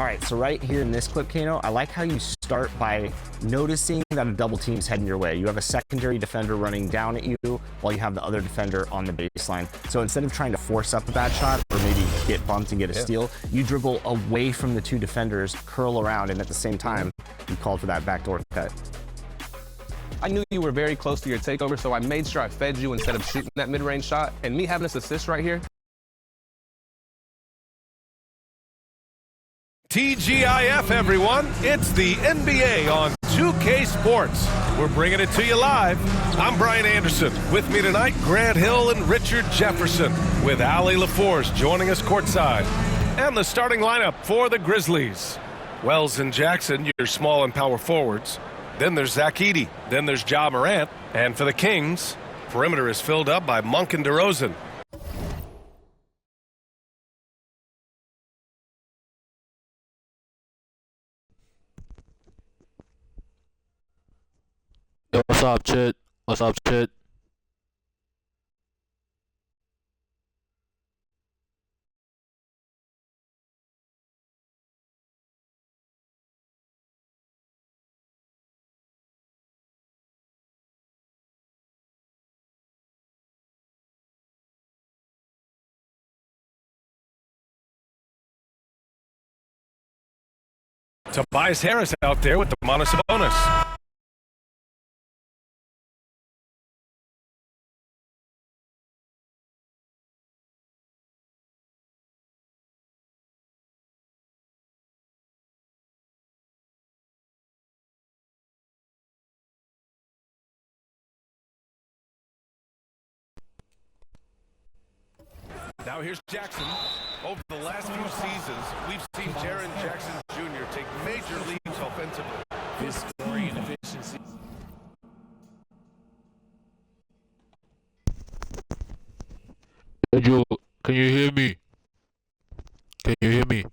All right, so right here in this clip, Kano, I like how you start by noticing that a double team's heading your way. You have a secondary defender running down at you while you have the other defender on the baseline. So instead of trying to force up a bad shot or maybe get bumped and get a steal, you dribble away from the two defenders, curl around, and at the same time, you called for that backdoor cut. I knew you were very close to your takeover, so I made sure I fed you instead of shooting that mid-range shot. And me having this assist right here, TGIF, everyone. It's the NBA on 2K Sports. We're bringing it to you live. I'm Brian Anderson. With me tonight, Grant Hill and Richard Jefferson, with Allie LaForce joining us courtside. And the starting lineup for the Grizzlies. Wells and Jackson, your small and power forwards. Then there's Zach Edey. Then there's Ja Morant. And for the Kings, perimeter is filled up by Monk and DeRozan. Yo, what's up, Chit? What's up, Chit? Tobias Harris out there with the Sabonis. Now here's Jackson. Over the last few seasons, we've seen Jaren Jackson Jr. take major leaps offensively. His scoring and efficiency. Hey, Joe, can you hear me? Can you hear me?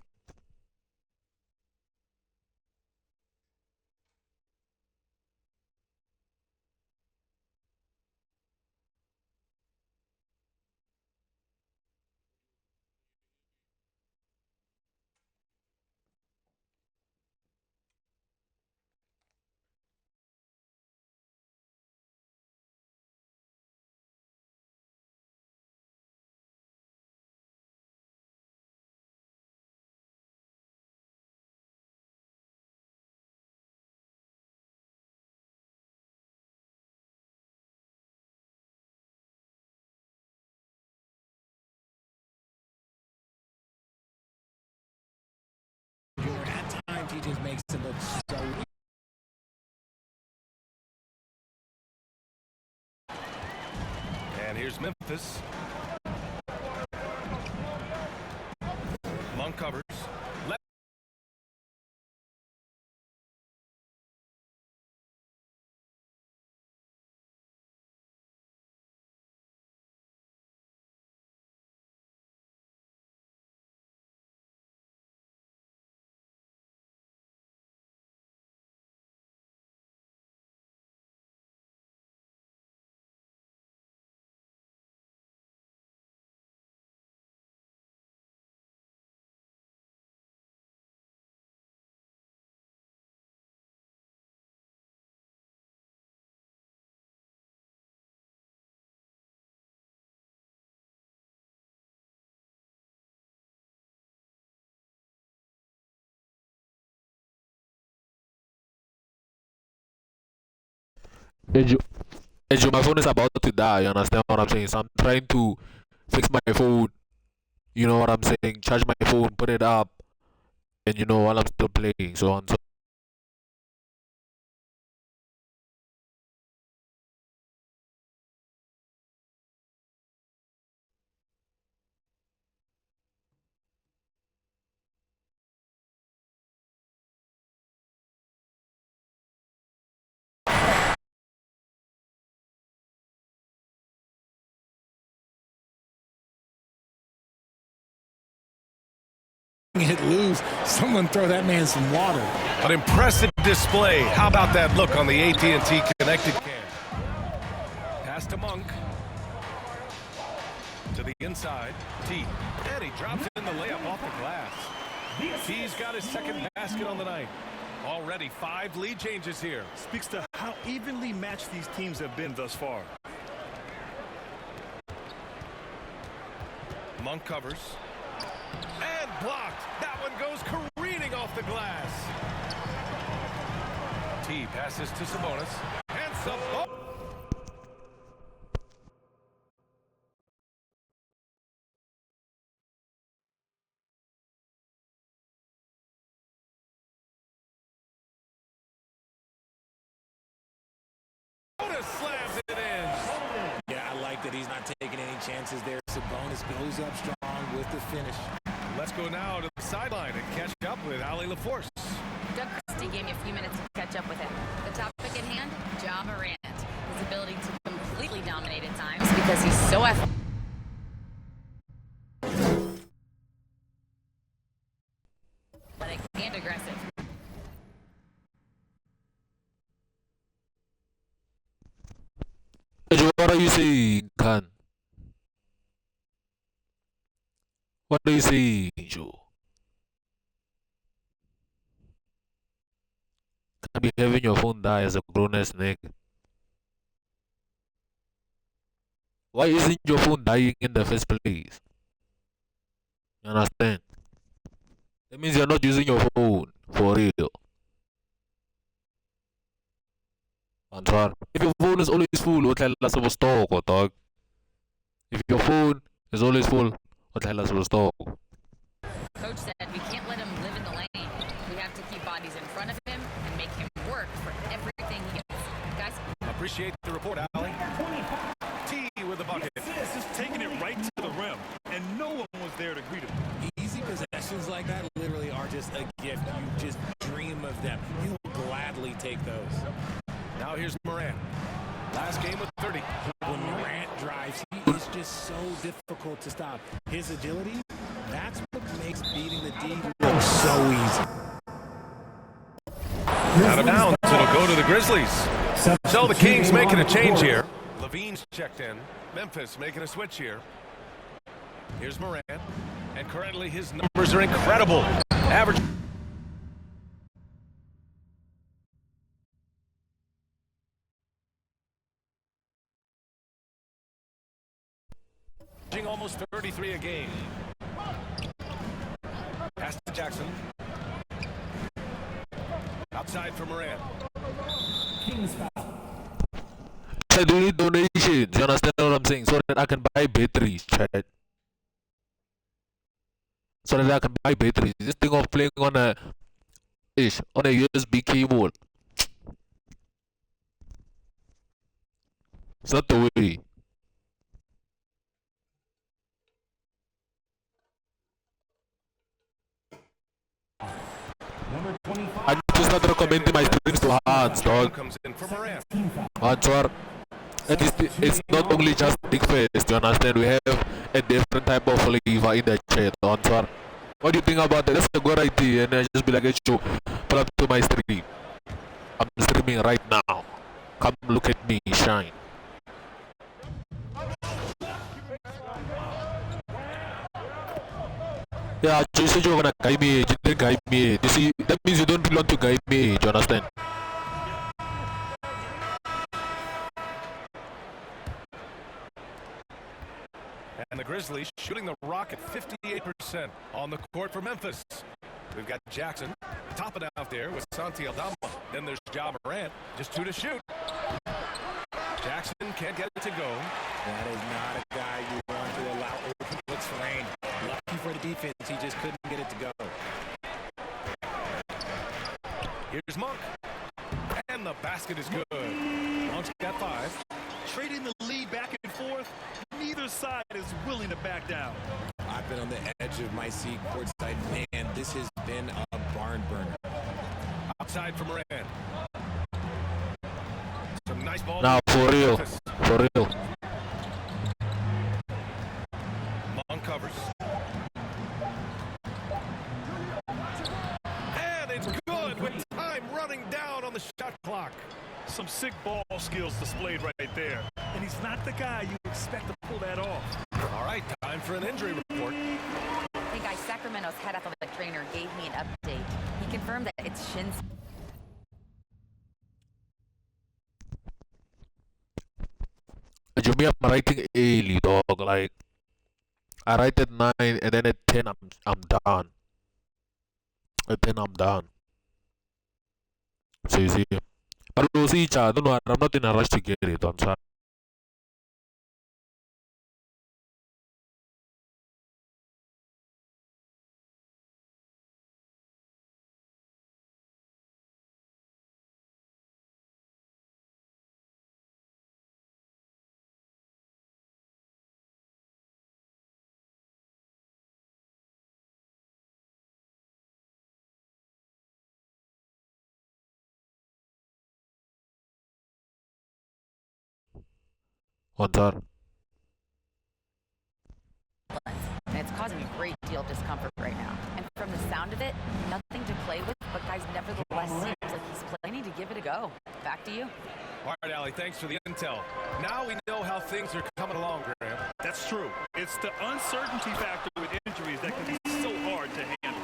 At times, he just makes it look so easy. And here's Memphis. Monk covers. Hey, Joe, my phone is about to die, you understand what I'm saying? So I'm trying to fix my phone, you know what I'm saying? Charge my phone, put it up, and you know, while I'm still playing, so on. So It loose. Someone throw that man some water. An impressive display. How about that look on the AT&T connected cam? Pass to Monk. To the inside. T. And he drops in the layup off the glass. He's got his second basket on the night. Already 5 lead changes here. Speaks to how evenly matched these teams have been thus far. Monk covers. And blocked. That one goes careening off the glass. T passes to Sabonis. And Sabonis. Slams it in. Yeah, I like that he's not taking any chances there. Sabonis goes up strong with the finish. Let's go now to the sideline and catch up with Ali LaForce. Doug Christie gave me a few minutes to catch up with him. The topic at hand, Ja Morant. His ability to completely dominate at times because he's so athletic. And aggressive. What are you saying, Khan? What do you say, Joe? Can't be having your phone die as a grown-ass nigga. Why isn't your phone dying in the first place? You understand? That means you're not using your phone for real. Antoine, if your phone is always full, what the hell is supposed to talk, dog? If your phone is always full, what the hell is supposed to talk? Coach said we can't let him live in the lane. We have to keep bodies in front of him and make him work for everything he gets. Guys, Appreciate the report, Ali. T with the bucket. Just taking it right to the rim, and no one was there to greet him. Easy possessions like that literally are just a gift. You just dream of them. You will gladly take those. Now here's Morant. Last game with 30. When Morant drives, he is just so difficult to stop. His agility, that's what makes beating the D look so easy. Out of bounds. It'll go to the Grizzlies. So the Kings making a change here. Levine's checked in. Memphis making a switch here. Here's Morant. And currently his numbers are incredible. Average. Almost 33 a game. Pass to Jackson. Outside for Morant. I do need donations, you understand what I'm saying? So that I can buy batteries, chat. So that I can buy batteries. This thing of playing on a USB cable. It's not the way. I need to start recommending my strings to hearts, dog. Comes in for Morant. Answer. It's not only just big face, you understand? We have a different type of flavor in the chat, Answer. What do you think about that? That's a good idea, and I just be like, hey, show, pull up to my stream. I'm streaming right now. Come look at me shine. Yeah, you said you're gonna guide me, you didn't guide me. You see, that means you don't want to guide me, do you understand? And the Grizzlies shooting the rock at 58% on the court for Memphis. We've got Jackson topping out there with Santi Aldama. Then there's Ja Morant, just 2 to shoot. Jackson can't get it to go. That is not a guy you want to allow open looks for Lane. Lucky for the defense, he just couldn't get it to go. Here's Monk. And the basket is good. Monk's got 5. Trading the lead back and forth, neither side is willing to back down. I've been on the edge of my seat courtside. Man, this has been a barn burner. Outside for Morant. Some nice ball. Now, for real. For real. Monk covers. And it's good with time running down on the shot clock. Some sick ball skills displayed right there. And he's not the guy you expect to pull that off. All right, time for an injury report. hey guys, Sacramento's head athletic trainer gave me an update. He confirmed that it's shin. Jimmy, I'm writing early, dog. Like, I write at 9 and then at 10 I'm done. At 10 I'm done. So you see. But we'll see each other. No, I'm not in a rush to get it. I'm sorry. One sir. And it's causing me a great deal of discomfort right now. And from the sound of it, nothing to play with, but guys, nevertheless, seems like he's planning to give it a go. Back to you. All right, Allie, thanks for the intel. Now we know how things are coming along, Graham. That's true. It's the uncertainty factor with injuries that can be so hard to handle.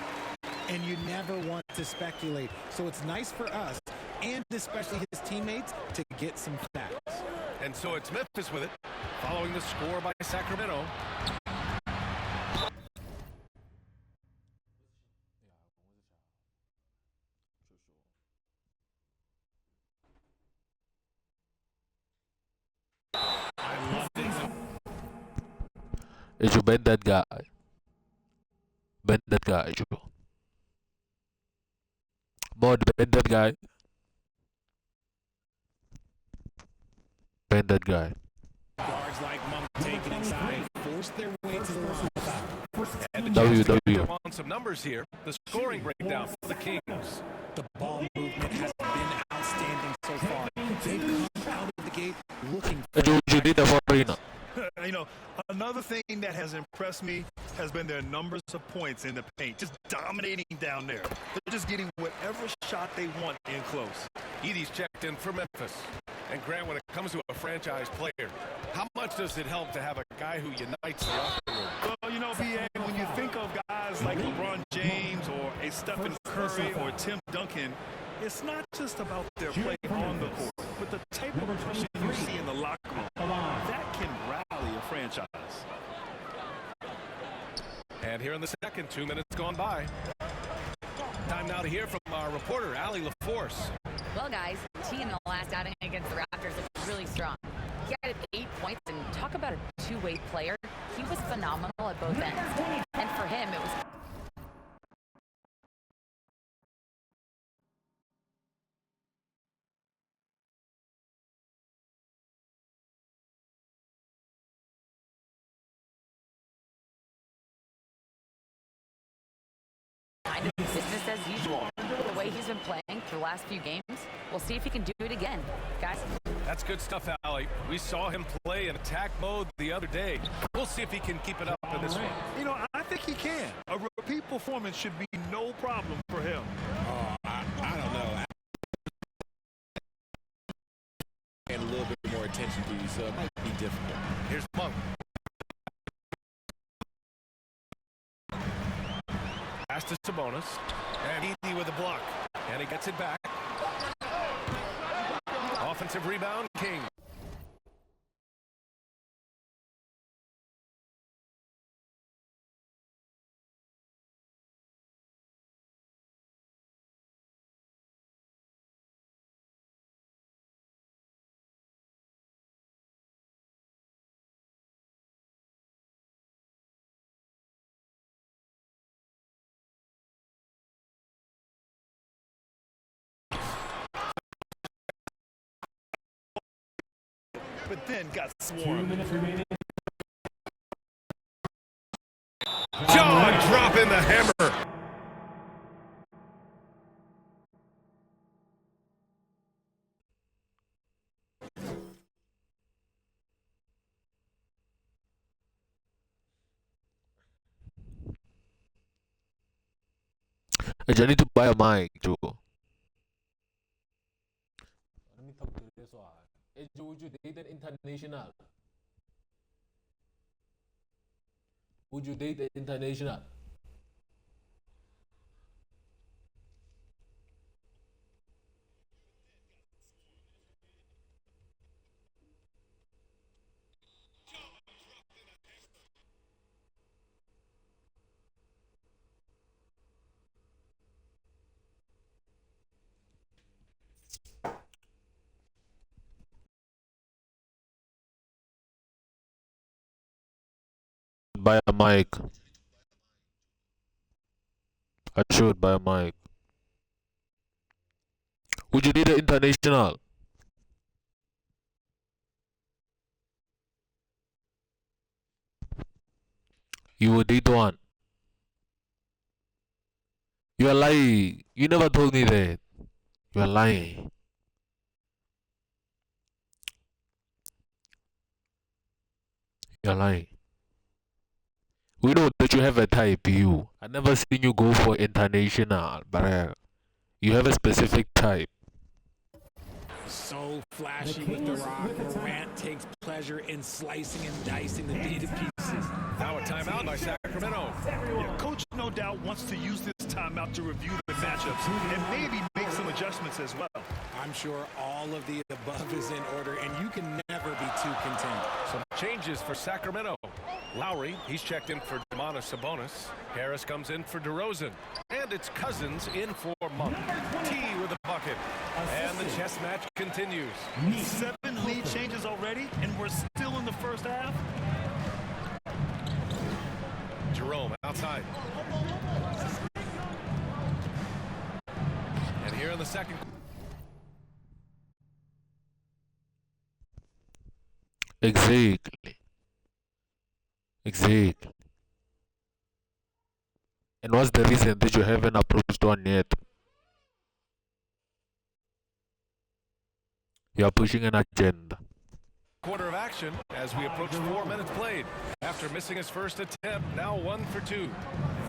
And you never want to speculate. So it's nice for us, and especially his teammates, to get some facts. And so it's Memphis with it, following the score by Sacramento. I love this. If you bend that guy. Bend that guy, Joe. Mod, bend that guy. Bend that guy. Guards like Mum taking inside, force their way to the line. And W. on some numbers here. The scoring breakdown for the Kings. The ball movement has been outstanding so far. They've come out of the gate looking for You did the foreigner. You know, another thing that has impressed me has been their numbers of points in the paint, just dominating down there. They're just getting whatever shot they want in close. Edie's checked in for Memphis. And Grant, when it comes to a franchise player, how much does it help to have a guy who unites the locker room? Well, you know, B.A., when you think of guys like LeBron James or a Stephen Curry or Tim Duncan, it's not just about their play on the court, but the type of person you see in the locker room. That can rally a franchise. And here in the second, 2 minutes gone by. Time now to hear from our reporter, Allie LaForce. Well, guys, T in the last outing against the Raptors looked really strong. He had 8 points, and talk about a two-way player. He was phenomenal at both ends. And for him, it was... kind of business as usual. The way he's been playing for the last few games, we'll see if he can do it again. Guys. That's good stuff, Allie. We saw him play in attack mode the other day. We'll see if he can keep it up in this one. You know, I think he can. A repeat performance should be no problem for him. I don't know. And a little bit more attention to you, so it might be difficult. Here's Monk. Pass to Sabonis. And Edie with a block. And he gets it back. Offensive rebound, King. But then got swarmed. Jaw dropping the hammer. I need to buy a mic, Joe. Let me talk to this one. Hey, Joe, would you date an international? Would you date an international? buy a mic. I should buy a mic. Would you need an international? You would need one. You are lying. You never told me that. You are lying. You are lying. We know that you have a type, you. I never seen you go for international, but you have a specific type. So flashy with the rock. Morant takes pleasure in slicing and dicing the D to pieces. Now a timeout by Sacramento. Yeah, coach no doubt wants to use this timeout to review the matchups and maybe make some adjustments as well. I'm sure all of the above is in order, and you can never be too content. Some changes for Sacramento. Lowry, he's checked in for Domantas Sabonis. Harris comes in for DeRozan. And it's Cousins in for Monk. T with a bucket. And the chess match continues. 7 lead changes already, and we're still in the first half. Jerome outside. And here in the second. Exactly. Exactly. And what's the reason that you haven't approached one yet? You are pushing an agenda. Quarter of action as we approach 4 minutes played. After missing his first attempt, now 1 for 2.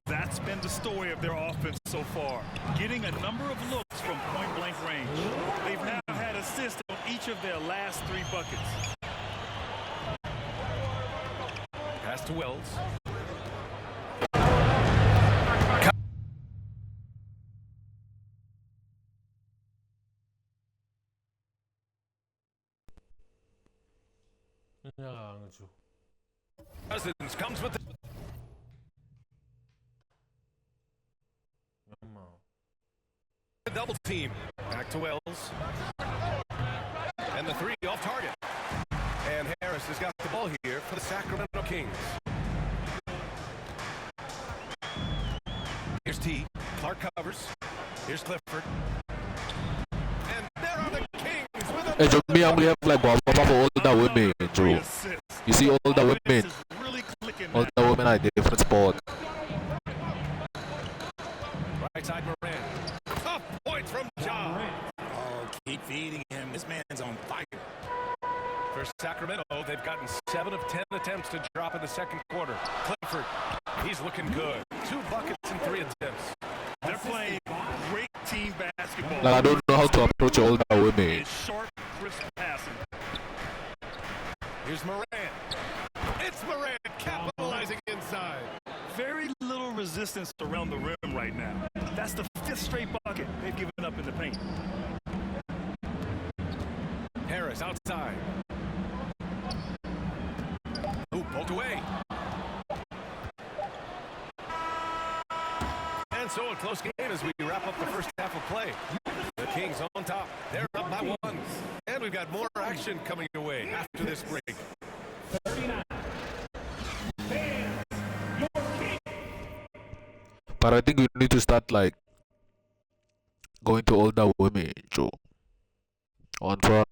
That's been the story of their offense so far, getting a number of looks from point-blank range. They've now had assists on each of their last 3 buckets. Pass to Wells. Cousins comes with the double team. Back to Wells. And the 3 off target. And Harris has got the ball here for the Sacramento Kings. Here's T. Clark covers. Here's Clifford. And there are the Kings with a... Hey, Joe, me, I'm gonna have like all the women, Joe. You see all the women. All the women are different sport. Right side Moran. Tough point from John. Oh, keep feeding him. This man's on fire. For Sacramento, they've gotten 7 of 10 attempts to drop in the second quarter. Clifford, he's looking good. 2 buckets and 3 attempts. They're playing great team basketball. Like, I don't know how to approach all the women. It's sharp, crisp passing. Here's Moran. It's Moran capitalizing inside. Very little resistance around the rim right now. That's the 5th straight bucket they've given up in the paint. Harris outside. Ooh, poked away. And so a close game as we wrap up the first half of play. The Kings on top. They're up by 1. And we've got more action coming your way after this break. 39. But I think we need to start like going to all the women, Joe. On tour.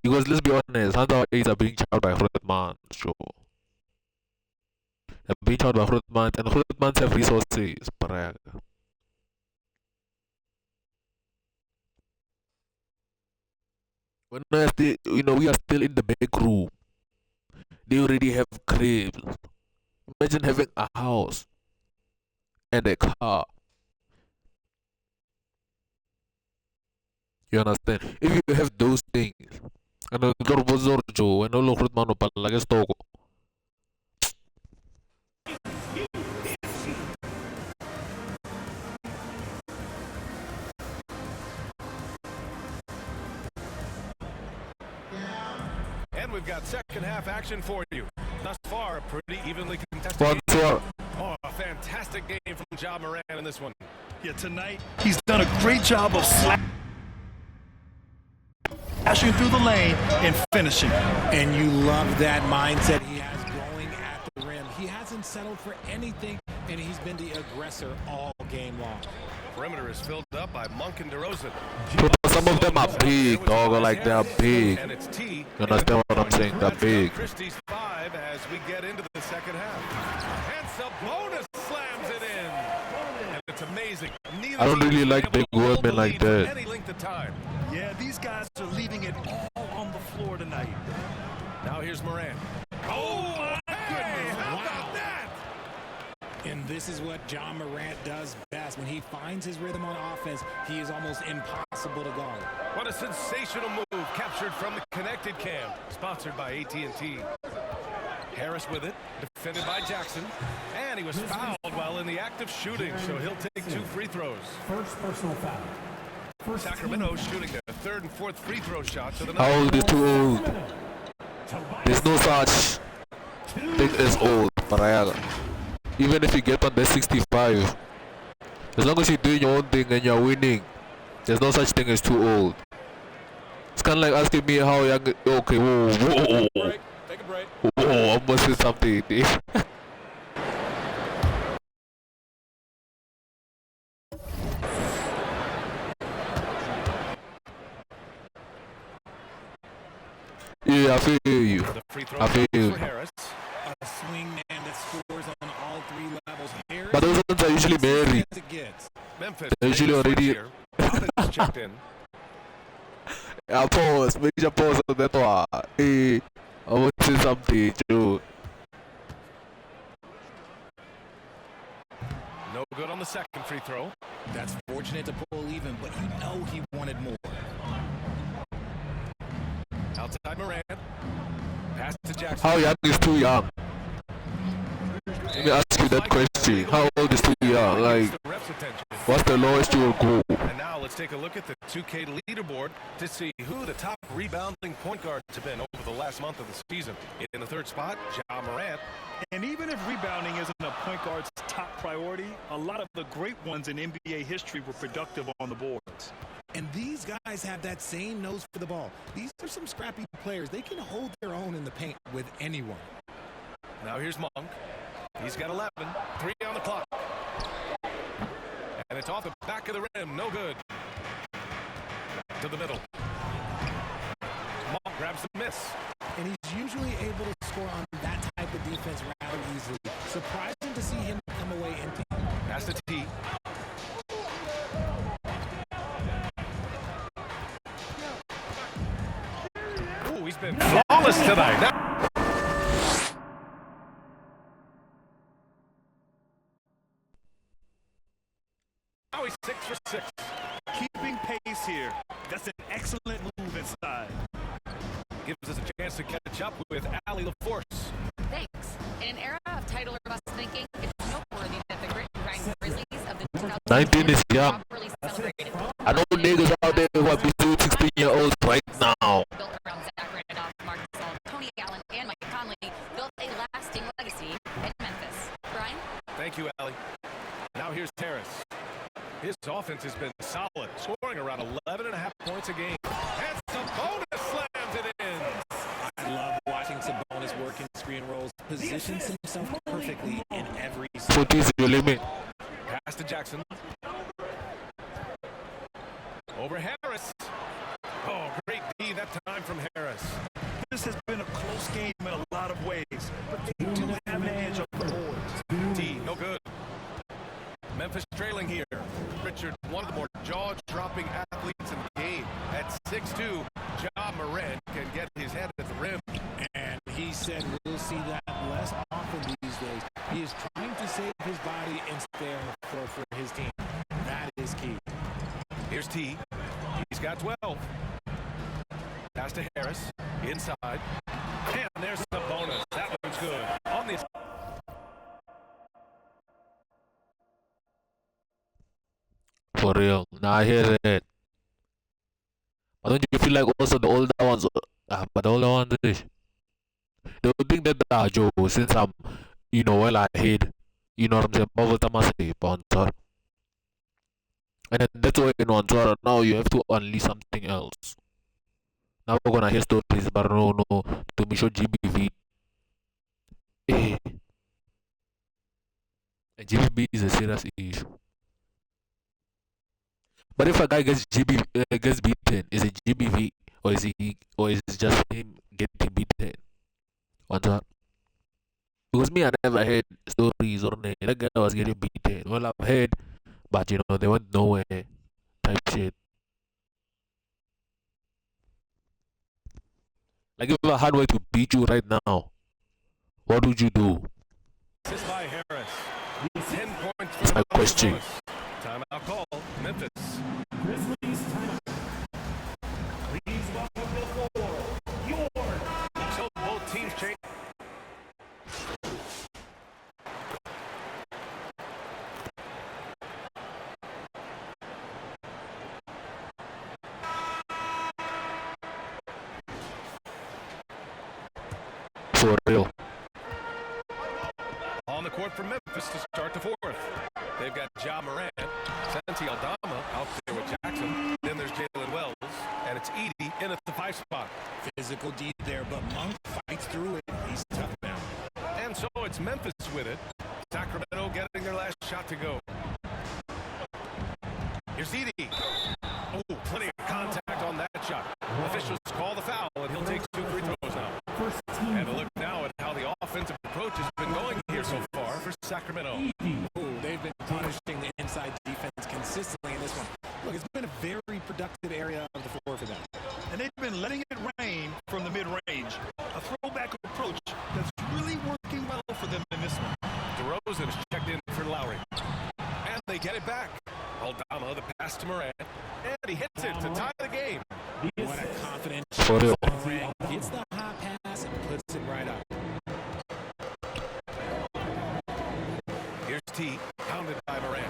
Because let's be honest, Hunter Aids are being charged by Grootmans, Joe. They're being charged by Grootmans, and Grootmans have resources, brag. When we are still, we are still in the back room. They already have cribs. Imagine having a house and a car. You understand? If you have those things, and a Joe and all of man like a stock. And we've got second half action for you. Thus far, a pretty evenly contested One game. tour. Oh, a fantastic game from Ja Morant in this one. Yeah, tonight he's done a great job of Dashing through the lane and finishing. And you love that mindset he has going at the rim. He hasn't settled for anything, and he's been the aggressor all game long. Perimeter is filled up by Monk and DeRozan. Some of them are big, dog. Like they're big. And it's T. You understand what I'm saying? They're big. Christie's 5 as we get into the second half. And Sabonis slams it in. And it's amazing. I don't really like big women like that. Any length of time. Yeah, these guys are leaving it all on the floor tonight. Now here's Morant. Oh, my goodness. How about that? And this is what John Morant does best. When he finds his rhythm on offense, he is almost impossible to guard. What a sensational move captured from the connected cam. Sponsored by AT&T. Harris with it, defended by Jackson. And he was fouled while in the act of shooting, so he'll take 2 free throws. First personal foul. Sacramento shooting their 3rd and 4th free throw shots of the How night. old is too old? There's no such thing as old, Parayaga. Even if you get on the 65, as long as you're doing your own thing and you're winning, there's no such thing as too old. It's kind of like asking me how young. Okay, whoa. Take a break. Whoa, I must say something. Yeah, I feel you. The free throw I feel for you. Harris. A swing man that scores on all 3 levels. Harris But those ones are usually married. as it gets. Memphis. They're usually already. here. Alden checked in. I pause. Major pause on that one. Hey, I want to say something, Joe. No good on the second free throw. That's fortunate to pull even, but you know he wanted more. Outside Morant. Pass to Jackson. How young is too young? Let me ask you that question. How old is too young? Like, The ref's attention. what's the lowest you will go? And now let's take a look at the 2K leaderboard to see who the top rebounding point guards have been over the last month of the season. In the 3rd spot, Ja Morant. And even if rebounding isn't a point guard's top priority, a lot of the great ones in NBA history were productive on the boards. And these guys have that same nose for the ball. These are some scrappy players. They can hold their own in the paint with anyone. Now here's Monk. He's got 11. 3 on the clock. And it's off the back of the rim. No good. To the middle. Monk grabs the miss. And he's usually able to score on that type of defense rather easily. Surprising to see him come away empty. Pass to T. Ooh, he's been flawless tonight. Now he's 6 for 6. Keeping pace here. That's an excellent move inside. Gives us a chance to catch up with Allie LaForce. Thanks. In an era of title robust thinking, it's noteworthy that the grit and grind Grizzlies of the 19 is young. properly celebrated. I know niggas out there who are between 16-year-olds right now. Built around Zach Randolph, Mark Gasol, Tony Allen, and Mike Conley, built a lasting legacy in Memphis. Brian? Thank you, Allie. Now here's Harris. His offense has been solid, scoring around 11.5 points a game. And Sabonis slams it in. I love watching Sabonis work in screen rolls. Positions himself perfectly in every So this is your limit. Pass to Jackson. Over Harris. Oh, great D that time from Harris. This has been a close game in a lot of ways, but they do have an edge on the boards. D, no good. Memphis trailing here. Richard, one of the more jaw-dropping athletes in the game. At 6'2", Ja Morant can get his head at the rim. And he said we'll see that less often these days. He is trying to save his body and stay on the floor for his team. That is key. Here's T. He's got 12. Pass to Harris. Inside. And there's the bonus. That one's good. On the For real. Nah, I hear that. But don't you feel like also the older ones, but the older ones, they would think that, Joe, since I'm, well ahead, you know what I'm saying, Pavel Tamasi, sponsor. And then that's why in one now you have to unleash something else. Now we're gonna hear stories, but no, to me show GBV. Eh, and GBV is a serious issue. But if a guy gets gets beaten, is it GBV or is it just him getting beaten? What's that? Because me, I never heard stories or that guy was getting beaten. Well, I've heard, but they went nowhere type shit. Like if a hard way to beat you right now, what would you do? Assist by Harris. 10 points. That's my question. Timeout call. Memphis. Grizzlies timeout. Please welcome to the floor, So both teams change. For real. On the court for Memphis to start the fourth. They've got Ja Morant, Santi Aldama out there with Jackson. Then there's Jalen Wells, and it's Edey in at the 5 spot. Physical D there, but Monk fights through it. He's tough now. And so it's Memphis with it. Sacramento getting their last shot to go. Here's Edey. Oh, plenty of contact on that shot. Officials call the foul, and he'll take 2 free throws now. And a look now at how the offensive approach has been going here so far for Sacramento. Ooh, they've been punishing the inside defense consistently in this one. Look, it's been a very productive area of the floor for them. And they've been letting it rain from the mid-range. A throwback approach that's really working well for them in this one. DeRozan is checked in for Lowry. And they get it back. Aldama, the pass to Morant. And he hits it to tie the game. What a confident For real. Morant gets the high pass and puts it right up. Here's T, pounded by Morant.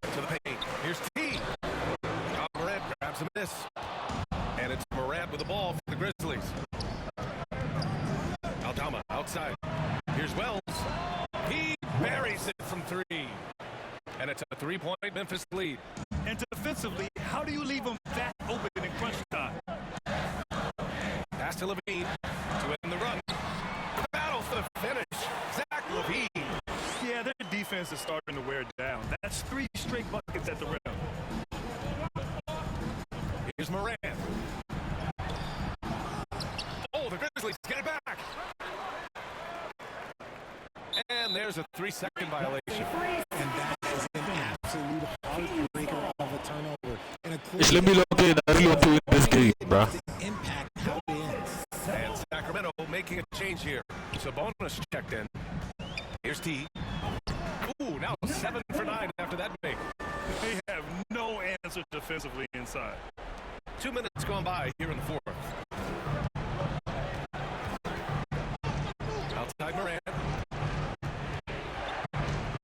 To the paint. Here's T. Morant grabs a miss. And it's Morant with the ball for the Grizzlies. Aldama outside. Here's Wells. He buries it from 3. And it's a 3-point Memphis lead. And defensively, how do you leave them that open in crunch time? Pass to Levine to end the run. Battle for the finish. Zach Levine. Yeah, their defense is starting to wear down. That's 3 straight buckets at the rim. Here's Morant. Oh, the Grizzlies get it back. And there's a 3-second violation. And that is an absolute heartbreaker of a turnover. And of course, It's let me look in. I really want to win this game, bruh. impact how it ends. And Sacramento making a change here. Sabonis checked in. Here's T. Ooh, now 7 for 9 after that make. They have no answer defensively inside. 2 minutes gone by here in the fourth. Outside Morant.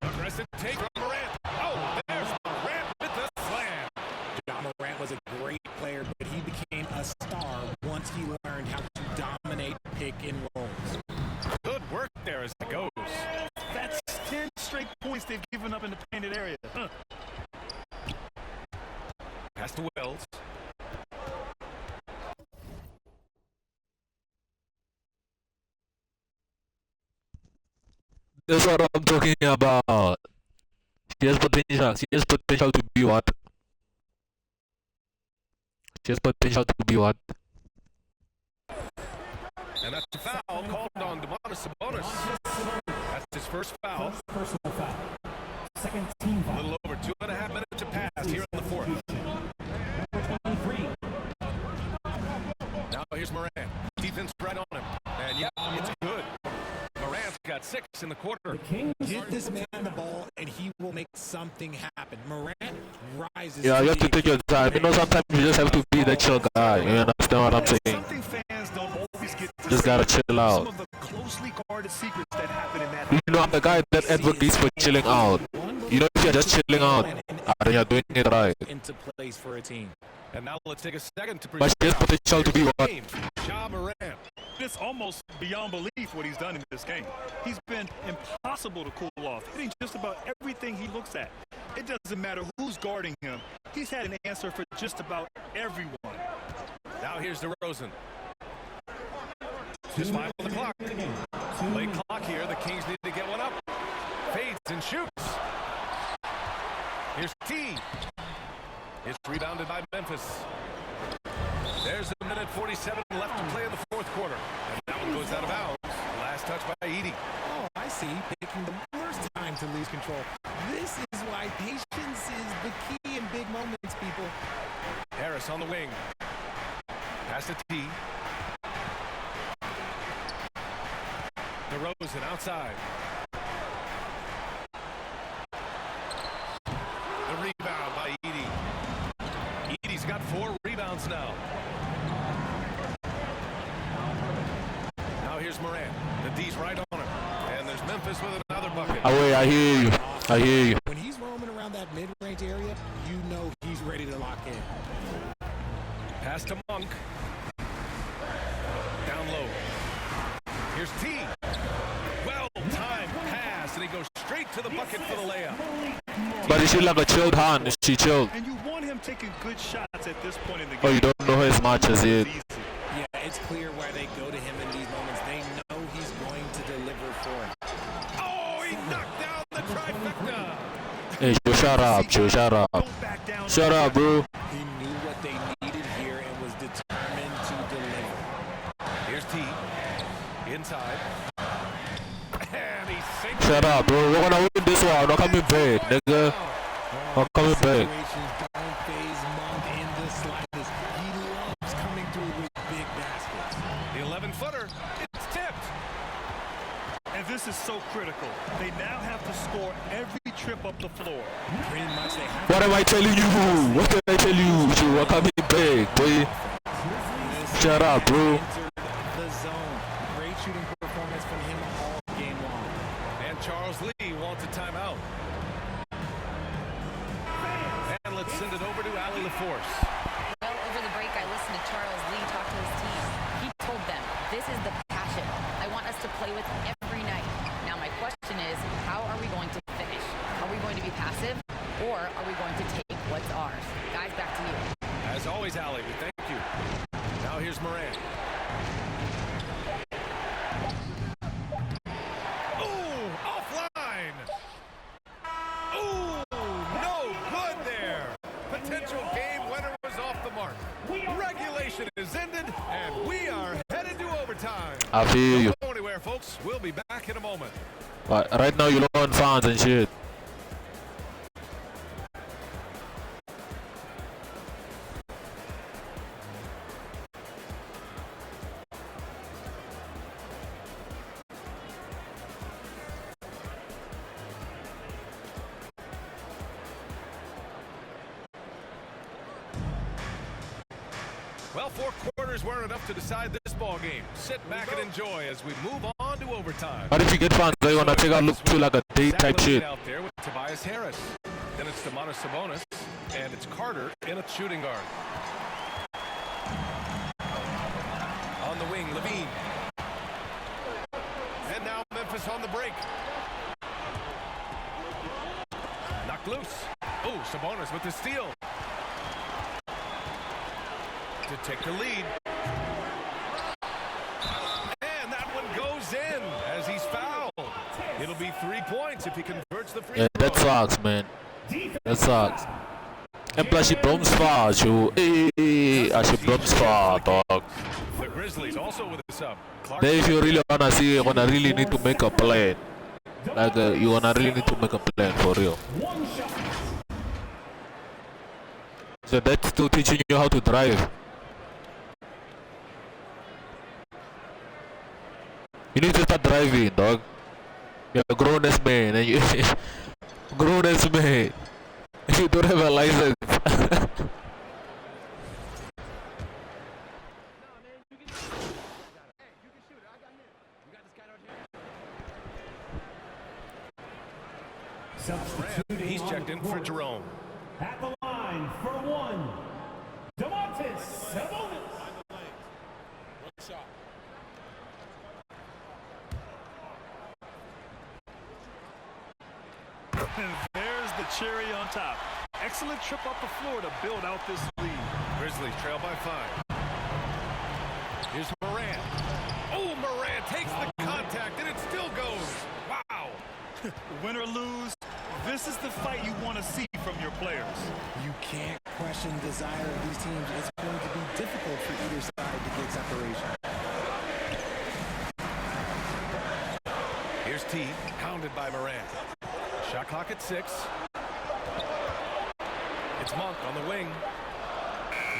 Aggressive take from Morant. Oh, there's Morant with the slam. Ja Morant was a great player, but he became a star once he learned how to dominate pick and rolls. Good work there as it goes. That's 10 straight points they've given up in the painted area. Pass to Wells. That's what I'm talking about. She has potential. She has potential to be what? She has potential to be what? And that's a foul called on Domantas Sabonis. That's his first foul. personal foul. Second team A foul. little over 2.5 minutes to pass here in the fourth. Number 23. Now here's Morant. Defense right on him. And yeah, it's good. Morant's got 6 in the quarter. The Kings Get this man the ball, and he will make something happen. Morant rises. Yeah, you have to take your time. Sometimes you just have to be the chill guy. You understand what I'm saying? Something fans don't always get to Just see. gotta chill Some out. of the closely guarded secrets that happen in that. I'm the guy that advocates for chilling out. If you're just chilling out, then you're doing it right. Into place for a team. And now let's take a second to But she has potential to be what? Ja Morant. It's almost beyond belief what he's done in this game. He's been impossible to cool off, hitting just about everything he looks at. It doesn't matter who's guarding him. He's had an answer for just about everyone. Now Now here's DeRozan. Just 5 on the clock. Late clock here. The Kings need to get one up. Fades and shoots. Here's T. It's rebounded by Memphis. There's a minute 47 left to play in the fourth quarter. And that one goes out of bounds. Last touch by Edey. Oh, I see. Taking the worst time to lose control. This is why patience is the key in big moments, people. Harris on the wing. Pass to T. DeRozan outside. The rebound by Edey. Edey's got 4 rebounds now. Now here's Morant. The D's right on him. And there's Memphis with another bucket. I hear you. I hear you. When he's roaming around that mid-range area, you know he's ready to lock in. Pass to Monk. Down low. Here's T. Well-timed pass, and he goes straight to the bucket for the layup. But she like a chilled hand. She chilled. And you want him taking good shots at this point in the game. Oh, you don't know her as much as it. Yeah, it's clear why they go to him in these moments. They know he's going to deliver for him. Oh, he knocked down the trifecta. Hey, Joe, shut up, Joe, shut up. Shut up, bro. He knew what they needed here and was determined to deliver. Here's T. Inside. And he sinks. Shut up, bro. We're gonna win this one. I'm not coming back, nigga. I'm coming back. Don't phase Monk in the slightest. He loves coming through with big baskets. The 11-footer. It's tipped. And this is so critical. They now have to score every trip up the floor. Pretty much they have. What am I telling you? What did I tell you? Joe, I'm coming back, boy. Shut up, bro. The zone. Great shooting performance from him all game long. And Charles Lee wants a timeout. And let's send it over to Allie LaForce. Well, over the break, I listened to Charles Lee talk to his team. He told them, this is the passion I want us to play with every night. Now, my question is, how are we going to finish? Are we going to be passive, or are we going to take what's ours? Guys, back to you. As always, Allie, we thank you. Now here's Morant. Ooh, offline. Ooh, no good there. Potential game winner was off the mark. Regulation is ended, and we are headed to overtime. I feel you. Don't go anywhere, folks. We'll be back in a moment. But right now, you don't want fans and shit. Well, 4 quarters weren't enough to decide this ball game. Sit back and enjoy as we move on to overtime. But if you get fans, they wanna take a look to like a date type shit. Out there with Tobias Harris. Then it's Domantas Sabonis, and it's Carter in a shooting guard. On the wing, Levine. And now Memphis on the break. Knocked loose. Oh, Sabonis with the steal. To take the lead. And that one goes in as he's fouled. It'll be 3 points if he converts the free throw. Yeah, that sucks, man. That sucks. And plus, she bombs far, Joe. She bombs far, dog. The Grizzlies also with a sub. Then if you really wanna see, you're gonna really need to make a plan. Like, you gonna really need to make a plan for real. So that's still teaching you how to drive. You need to start driving, dog. You're a grown-ass man, and you grown-ass man. You don't have a license. He's checked in for Jerome. At the line for one, Domantas Sabonis. And there's the cherry on top. Excellent trip up the floor to build out this lead. Grizzlies trail by 5. Win or lose, this is the fight you want to see from your players. You can't question the desire of these teams. It's going to be difficult for either side to get separation. Here's T, hounded by Moran. Shot clock at 6. It's Monk on the wing.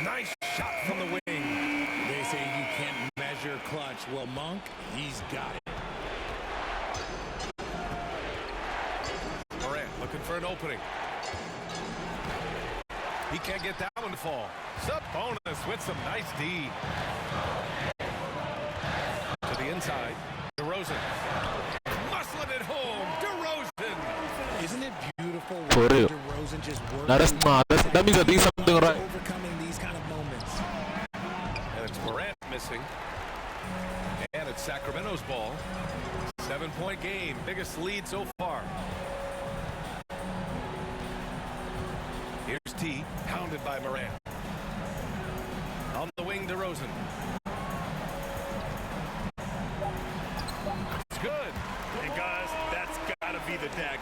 Nice shot from the wing. They say you can't measure clutch. Well, Monk, he's got it. Moran looking for an opening. He can't get that one to fall. Sabonis with some nice D. To the inside. DeRozan. Muscling it home. DeRozan. Isn't it beautiful For when real. DeRozan just working? That means I did something right. Overcoming these kind of moments. And it's Morant missing. And it's Sacramento's ball. 7-point game. Biggest lead so far. Here's T, hounded by Morant. On the wing, DeRozan. It's good. And guys, that's got to be the dagger.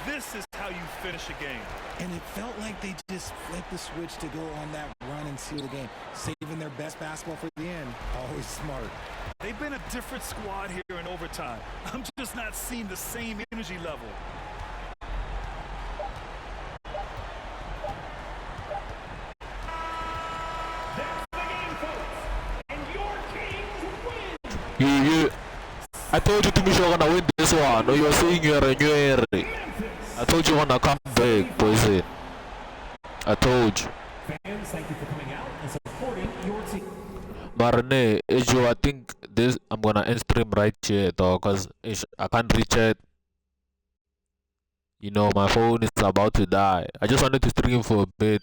This is how you finish a game. And it felt like they just flipped the switch to go on that run and seal the game, saving their best basketball for the end. Always smart. They've been a different squad here in overtime. I'm just not seeing the same energy level. I told you to me you're gonna win this one. No, you're saying you're a I told you you're gonna come back, boys. I told you. Fans, thank you for coming out and supporting your team. Marne, Ejo, I think this I'm gonna end stream right here though, cause I can't reach it. You know, my phone is about to die. I just wanted to stream for a bit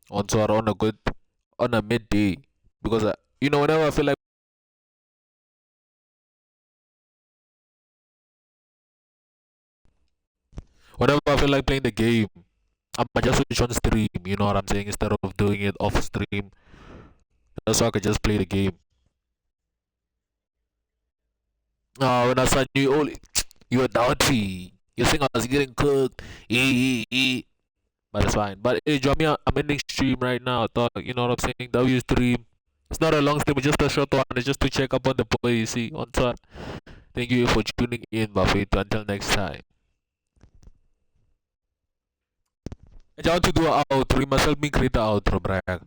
on a midday, because whenever I feel like playing the game, I might just switch on stream, you know what I'm saying, instead of doing it off stream. That's why I could just play the game. When I saw you, you were doubty. You think I was getting cooked. But it's fine. But hey, Joe, I'm ending stream right now. You know what I'm saying? W stream. It's not a long stream, it's just a short one. It's just to check up on the boy, you see, on top. Thank you for tuning in, Buffet. Until next time. I want to do an outro. You must help me create an outro, Brian.